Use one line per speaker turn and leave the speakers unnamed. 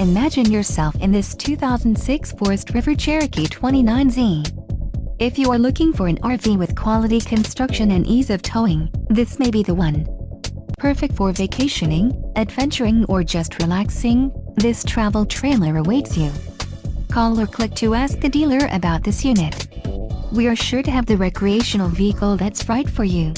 Imagine yourself in this 2006 Forest River Cherokee 29Z. If you are looking for an RV with quality construction and ease of towing, this may be the one. Perfect for vacationing, adventuring, or just relaxing, this travel trailer awaits you. Call or click to ask the dealer about this unit. We are sure to have the recreational vehicle that's right for you.